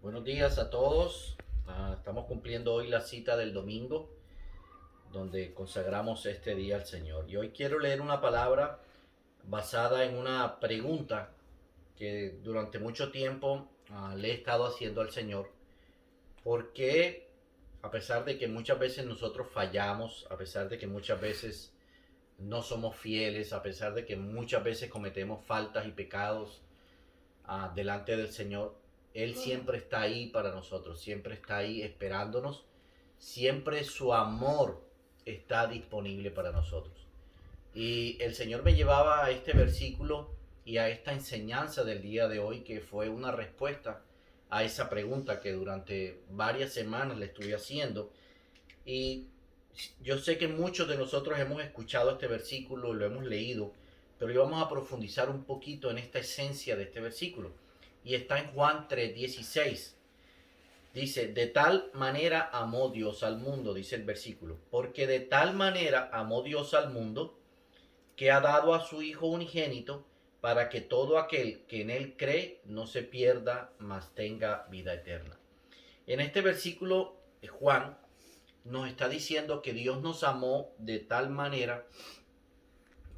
Buenos días a todos. Estamos cumpliendo hoy la cita del domingo, donde consagramos este día al Señor. Y hoy quiero leer una palabra basada en una pregunta que durante mucho tiempo le he estado haciendo al Señor. ¿Por qué, a pesar de que muchas veces nosotros fallamos, a pesar de que muchas veces no somos fieles, a pesar de que muchas veces cometemos faltas y pecados delante del Señor, Él siempre está ahí para nosotros, siempre está ahí esperándonos, siempre su amor está disponible para nosotros? Y el Señor me llevaba a este versículo y a esta enseñanza del día de hoy, que fue una respuesta a esa pregunta que durante varias semanas le estuve haciendo. Y yo sé que muchos de nosotros hemos escuchado este versículo, lo hemos leído, pero hoy vamos a profundizar un poquito en esta esencia de este versículo. Y está en Juan 3:16. Dice, de tal manera amó Dios al mundo, dice el versículo, porque de tal manera amó Dios al mundo que ha dado a su Hijo unigénito para que todo aquel que en Él cree no se pierda, mas tenga vida eterna. En este versículo, Juan nos está diciendo que Dios nos amó de tal manera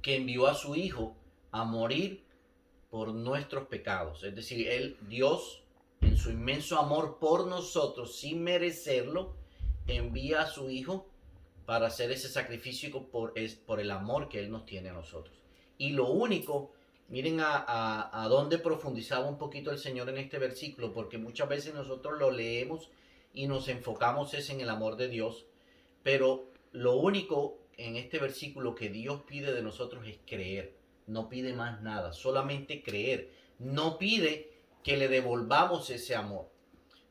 que envió a su Hijo a morir por nuestros pecados. Es decir, Dios, en su inmenso amor por nosotros, sin merecerlo, envía a su Hijo para hacer ese sacrificio por el amor que Él nos tiene a nosotros. Y lo único, miren a dónde profundizaba un poquito el Señor en este versículo, porque muchas veces nosotros lo leemos y nos enfocamos es en el amor de Dios, pero lo único en este versículo que Dios pide de nosotros es creer. No pide más nada, solamente creer. No pide que le devolvamos ese amor.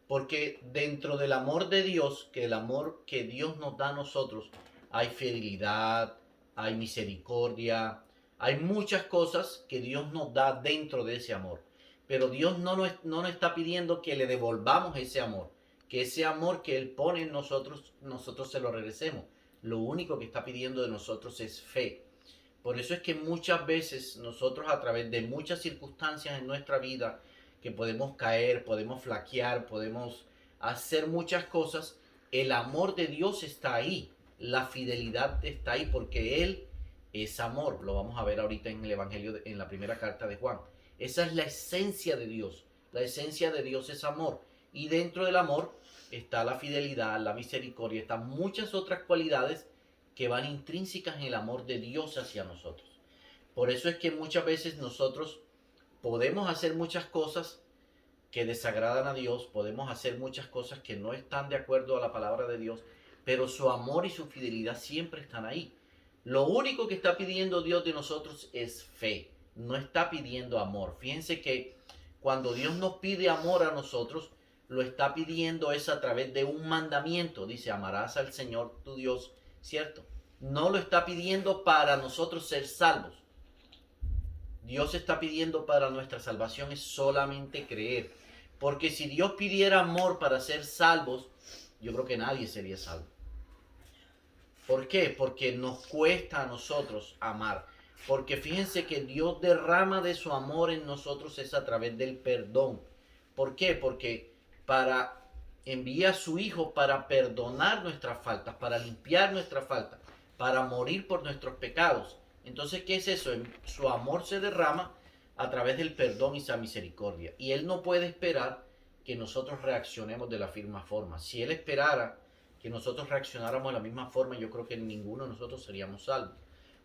Porque dentro del amor de Dios, que el amor que Dios nos da a nosotros, hay fidelidad, hay misericordia, hay muchas cosas que Dios nos da dentro de ese amor. Pero Dios no nos está pidiendo que le devolvamos ese amor, que ese amor que Él pone en nosotros, nosotros se lo regresemos. Lo único que está pidiendo de nosotros es fe. Por eso es que muchas veces nosotros, a través de muchas circunstancias en nuestra vida, que podemos caer, podemos flaquear, podemos hacer muchas cosas, el amor de Dios está ahí, la fidelidad está ahí, porque Él es amor. Lo vamos a ver ahorita en el Evangelio, en la primera carta de Juan. Esa es la esencia de Dios. La esencia de Dios es amor. Y dentro del amor está la fidelidad, la misericordia, están muchas otras cualidades que van intrínsecas en el amor de Dios hacia nosotros. Por eso es que muchas veces nosotros podemos hacer muchas cosas que desagradan a Dios, podemos hacer muchas cosas que no están de acuerdo a la palabra de Dios, pero su amor y su fidelidad siempre están ahí. Lo único que está pidiendo Dios de nosotros es fe, no está pidiendo amor. Fíjense que cuando Dios nos pide amor a nosotros, lo está pidiendo es a través de un mandamiento. Dice, amarás al Señor tu Dios, ¿cierto? No lo está pidiendo para nosotros ser salvos. Dios está pidiendo para nuestra salvación es solamente creer. Porque si Dios pidiera amor para ser salvos, yo creo que nadie sería salvo. ¿Por qué? Porque nos cuesta a nosotros amar. Porque fíjense que Dios derrama de su amor en nosotros es a través del perdón. ¿Por qué? Porque para envía a su Hijo para perdonar nuestras faltas, para limpiar nuestras faltas, para morir por nuestros pecados. Entonces, ¿qué es eso? Su amor se derrama a través del perdón y esa misericordia. Y Él no puede esperar que nosotros reaccionemos de la misma forma. Si Él esperara que nosotros reaccionáramos de la misma forma, yo creo que ninguno de nosotros seríamos salvos.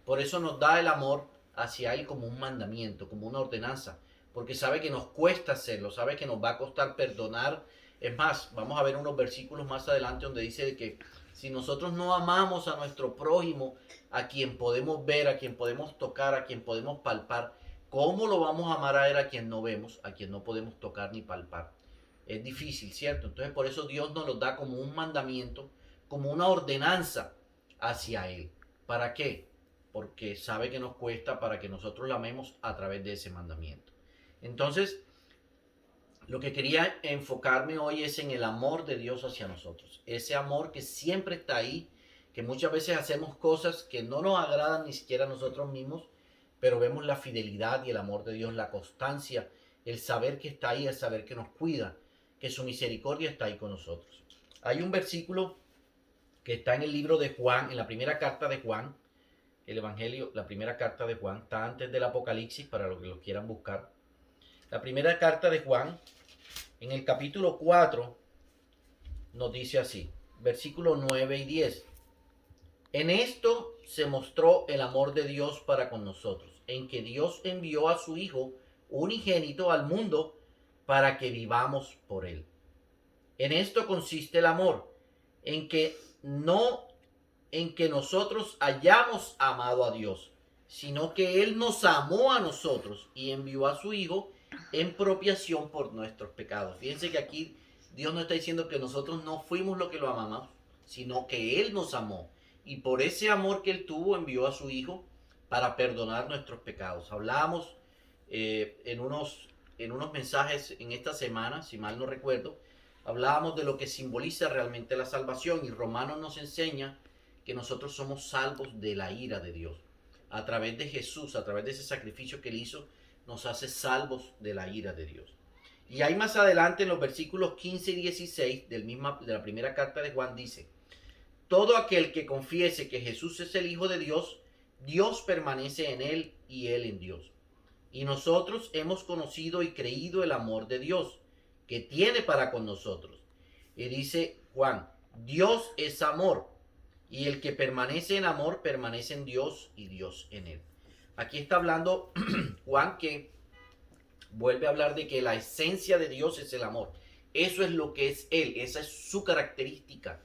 Por eso nos da el amor hacia Él como un mandamiento, como una ordenanza, porque sabe que nos cuesta hacerlo, sabe que nos va a costar perdonar. Es más, vamos a ver unos versículos más adelante donde dice que si nosotros no amamos a nuestro prójimo, a quien podemos ver, a quien podemos tocar, a quien podemos palpar, ¿cómo lo vamos a amar a Él a quien no vemos, a quien no podemos tocar ni palpar? Es difícil, ¿cierto? Entonces por eso Dios nos lo da como un mandamiento, como una ordenanza hacia Él. ¿Para qué? Porque sabe que nos cuesta para que nosotros la amemos a través de ese mandamiento. Entonces, lo que quería enfocarme hoy es en el amor de Dios hacia nosotros. Ese amor que siempre está ahí, que muchas veces hacemos cosas que no nos agradan ni siquiera a nosotros mismos, pero vemos la fidelidad y el amor de Dios, la constancia, el saber que está ahí, el saber que nos cuida. que su misericordia está ahí con nosotros. Hay un versículo que está en el libro de Juan, en la primera carta de Juan, el Evangelio, la primera carta de Juan, está antes del Apocalipsis para los que lo quieran buscar. La primera carta de Juan, en el capítulo 4, nos dice así, versículos 9 y 10. En esto se mostró el amor de Dios para con nosotros, en que Dios envió a su Hijo unigénito al mundo para que vivamos por él. En esto consiste el amor, en que nosotros hayamos amado a Dios, sino que Él nos amó a nosotros y envió a su Hijo en propiación por nuestros pecados. Fíjense que aquí Dios no está diciendo que nosotros no fuimos lo que lo amamos, sino que Él nos amó. Y por ese amor que Él tuvo, envió a su Hijo para perdonar nuestros pecados. Hablábamos en unos mensajes en esta semana, si mal no recuerdo, hablábamos de lo que simboliza realmente la salvación, y Romanos nos enseña que nosotros somos salvos de la ira de Dios. A través de Jesús, a través de ese sacrificio que Él hizo, nos hace salvos de la ira de Dios. Y ahí más adelante en los versículos 15 y 16 de la primera carta de Juan dice: todo aquel que confiese que Jesús es el Hijo de Dios, Dios permanece en él y él en Dios. Y nosotros hemos conocido y creído el amor de Dios que tiene para con nosotros. Y dice Juan, Dios es amor, y el que permanece en amor permanece en Dios y Dios en él. Aquí está hablando Juan, que vuelve a hablar de que la esencia de Dios es el amor. Eso es lo que es Él, esa es su característica.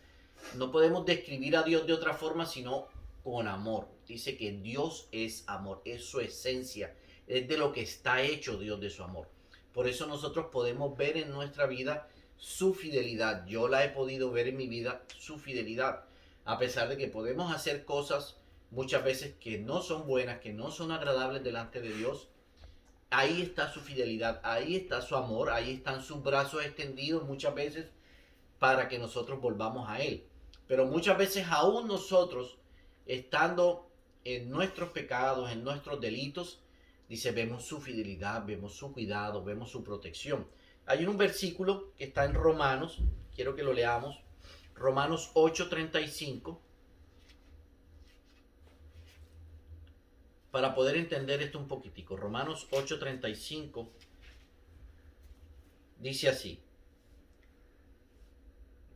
No podemos describir a Dios de otra forma sino con amor. Dice que Dios es amor, es su esencia, es de lo que está hecho Dios, de su amor. Por eso nosotros podemos ver en nuestra vida su fidelidad. Yo la he podido ver en mi vida, su fidelidad. A pesar de que podemos hacer cosas muchas veces que no son buenas, que no son agradables delante de Dios, ahí está su fidelidad, ahí está su amor, ahí están sus brazos extendidos muchas veces para que nosotros volvamos a Él. Pero muchas veces aún nosotros, estando en nuestros pecados, en nuestros delitos, dice, vemos su fidelidad, vemos su cuidado, vemos su protección. Hay un versículo que está en Romanos, quiero que lo leamos, Romanos 8:35, para poder entender esto un poquitico. Romanos 8:35 dice así: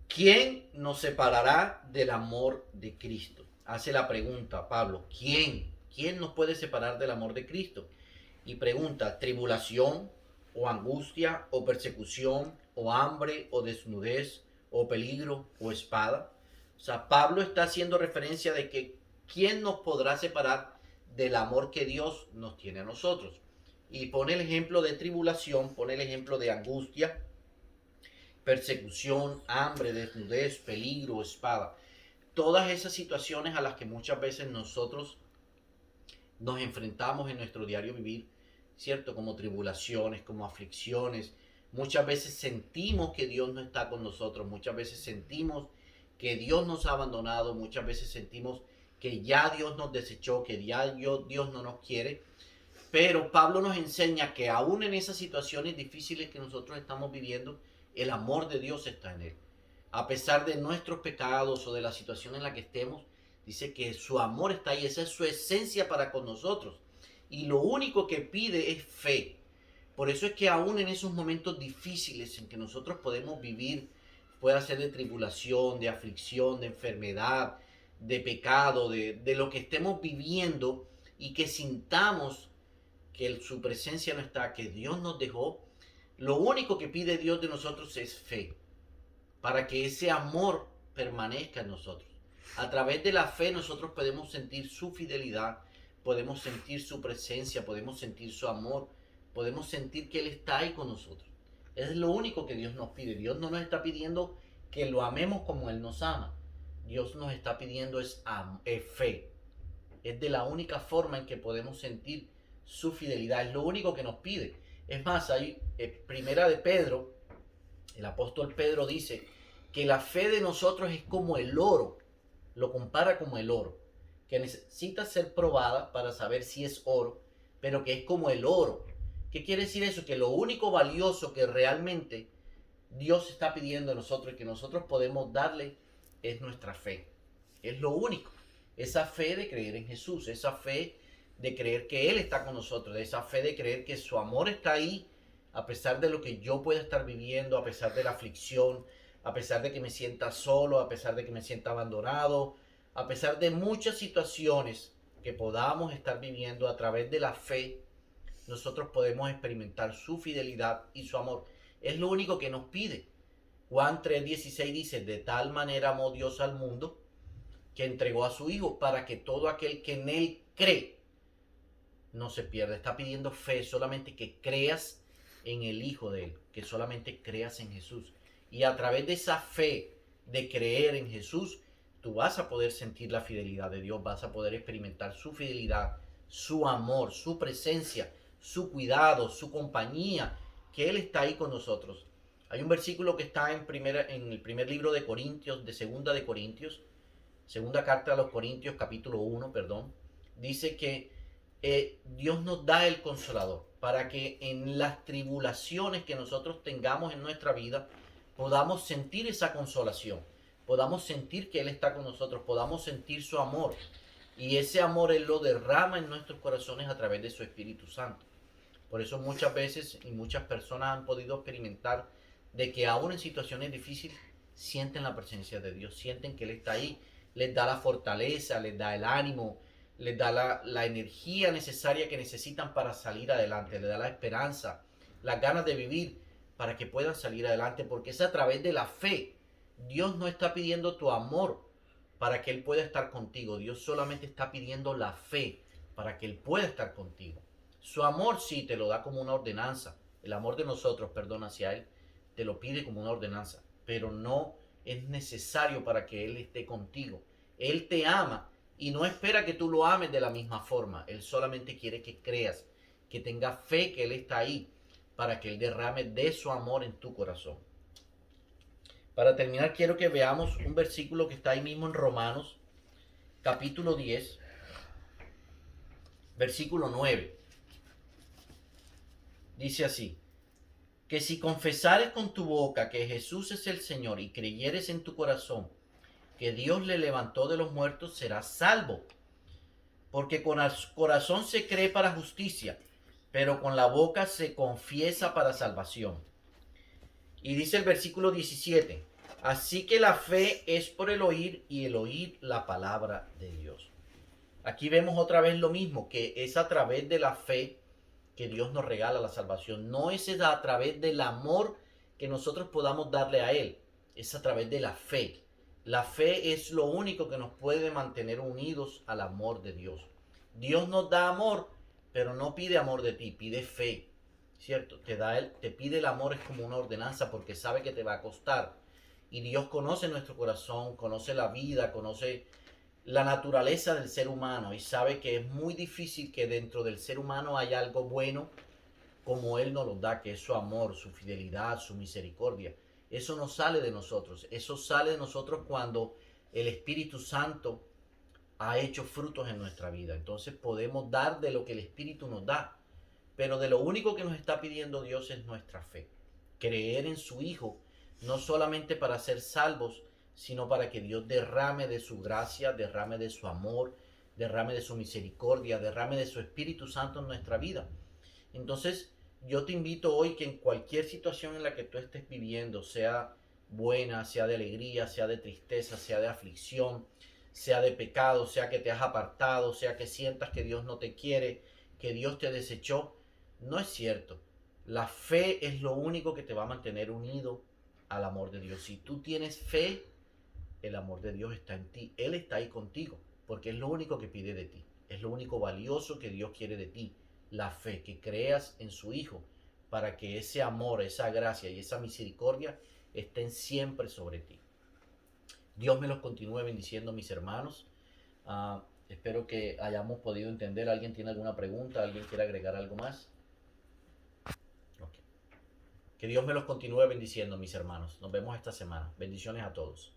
¿quién nos separará del amor de Cristo? Hace la pregunta Pablo, ¿quién? ¿Quién nos puede separar del amor de Cristo? Y pregunta, ¿tribulación o angustia o persecución o hambre o desnudez o peligro o espada? O sea, Pablo está haciendo referencia de que ¿quién nos podrá separar del amor que Dios nos tiene a nosotros? Y pone el ejemplo de tribulación, pone el ejemplo de angustia, persecución, hambre, desnudez, peligro, espada. Todas esas situaciones a las que muchas veces nosotros nos enfrentamos en nuestro diario vivir, ¿cierto? Como tribulaciones, como aflicciones. Muchas veces sentimos que Dios no está con nosotros, muchas veces sentimos que Dios nos ha abandonado, muchas veces sentimos que ya Dios nos desechó, que ya Dios no nos quiere. Pero Pablo nos enseña que aún en esas situaciones difíciles que nosotros estamos viviendo, el amor de Dios está en él. A pesar de nuestros pecados o de la situación en la que estemos, dice que su amor está ahí, esa es su esencia para con nosotros. Y lo único que pide es fe. Por eso es que aún en esos momentos difíciles en que nosotros podemos vivir, puede ser de tribulación, de aflicción, de enfermedad, de pecado, de lo que estemos viviendo, y que sintamos que su presencia no está, que Dios nos dejó, lo único que pide Dios de nosotros es fe, para que ese amor permanezca en nosotros. A través de la fe nosotros podemos sentir su fidelidad, podemos sentir su presencia, podemos sentir su amor, podemos sentir que Él está ahí con nosotros. Es lo único que Dios nos pide. Dios no nos está pidiendo que lo amemos como Él nos ama. Dios nos está pidiendo es fe. Es de la única forma en que podemos sentir su fidelidad. Es lo único que nos pide. Es más, hay primera de Pedro, el apóstol Pedro dice que la fe de nosotros es como el oro. Lo compara como el oro, que necesita ser probada para saber si es oro, pero que es como el oro. ¿Qué quiere decir eso? Que lo único valioso que realmente Dios está pidiendo de nosotros y que nosotros podemos darle es nuestra fe. Es lo único. Esa fe de creer en Jesús, esa fe de creer que Él está con nosotros, esa fe de creer que su amor está ahí, a pesar de lo que yo pueda estar viviendo, a pesar de la aflicción, a pesar de que me sienta solo, a pesar de que me sienta abandonado, a pesar de muchas situaciones que podamos estar viviendo. A través de la fe, nosotros podemos experimentar su fidelidad y su amor. Es lo único que nos pide. Juan 3:16 dice: de tal manera amó Dios al mundo que entregó a su Hijo para que todo aquel que en Él cree no se pierda. Está pidiendo fe, solamente que creas en el Hijo de Él, que solamente creas en Jesús. Y a través de esa fe de creer en Jesús, tú vas a poder sentir la fidelidad de Dios, vas a poder experimentar su fidelidad, su amor, su presencia, su cuidado, su compañía, que Él está ahí con nosotros. Hay un versículo que está en el primer libro de Corintios, segunda carta a los Corintios, capítulo 1, perdón. Dice que Dios nos da el consolador para que en las tribulaciones que nosotros tengamos en nuestra vida podamos sentir esa consolación, podamos sentir que Él está con nosotros, podamos sentir su amor, y ese amor Él lo derrama en nuestros corazones a través de su Espíritu Santo. Por eso muchas veces y muchas personas han podido experimentar de que aún en situaciones difíciles sienten la presencia de Dios, sienten que Él está ahí, les da la fortaleza, les da el ánimo, les da la energía necesaria que necesitan para salir adelante, les da la esperanza, las ganas de vivir para que puedan salir adelante, porque es a través de la fe. Dios no está pidiendo tu amor para que Él pueda estar contigo, Dios solamente está pidiendo la fe para que Él pueda estar contigo. Su amor sí te lo da como una ordenanza, el amor de nosotros, perdón, hacia Él, te lo pide como una ordenanza, pero no es necesario para que Él esté contigo. Él te ama y no espera que tú lo ames de la misma forma. Él solamente quiere que creas, que tengas fe que Él está ahí, para que Él derrame de su amor en tu corazón. Para terminar, quiero que veamos un versículo que está ahí mismo en Romanos, capítulo 10, versículo 9. Dice así: que si confesares con tu boca que Jesús es el Señor y creyeres en tu corazón que Dios le levantó de los muertos, serás salvo. Porque con el corazón se cree para justicia, pero con la boca se confiesa para salvación. Y dice el versículo 17: así que la fe es por el oír y el oír la palabra de Dios. Aquí vemos otra vez lo mismo, que es a través de la fe que Dios nos regala la salvación. No es a través del amor que nosotros podamos darle a Él, es a través de la fe. La fe es lo único que nos puede mantener unidos al amor de Dios. Dios nos da amor, pero no pide amor de ti, pide fe, ¿cierto? Te pide el amor, es como una ordenanza, porque sabe que te va a costar. Y Dios conoce nuestro corazón, conoce la vida, conoce la naturaleza del ser humano, y sabe que es muy difícil que dentro del ser humano haya algo bueno como Él nos lo da, que es su amor, su fidelidad, su misericordia. Eso no sale de nosotros, eso sale de nosotros cuando el Espíritu Santo ha hecho frutos en nuestra vida. Entonces podemos dar de lo que el Espíritu nos da, pero de lo único que nos está pidiendo Dios es nuestra fe. Creer en su Hijo, no solamente para ser salvos, sino para que Dios derrame de su gracia, derrame de su amor, derrame de su misericordia, derrame de su Espíritu Santo en nuestra vida. Entonces, yo te invito hoy que en cualquier situación en la que tú estés viviendo, sea buena, sea de alegría, sea de tristeza, sea de aflicción, sea de pecado, sea que te has apartado, sea que sientas que Dios no te quiere, que Dios te desechó, no es cierto. La fe es lo único que te va a mantener unido al amor de Dios. Si tú tienes fe, el amor de Dios está en ti. Él está ahí contigo, porque es lo único que pide de ti. Es lo único valioso que Dios quiere de ti. La fe, que creas en su Hijo, para que ese amor, esa gracia y esa misericordia estén siempre sobre ti. Dios me los continúe bendiciendo, mis hermanos. Espero que hayamos podido entender. ¿Alguien tiene alguna pregunta? ¿Alguien quiere agregar algo más? Okay. Que Dios me los continúe bendiciendo, mis hermanos. Nos vemos esta semana. Bendiciones a todos.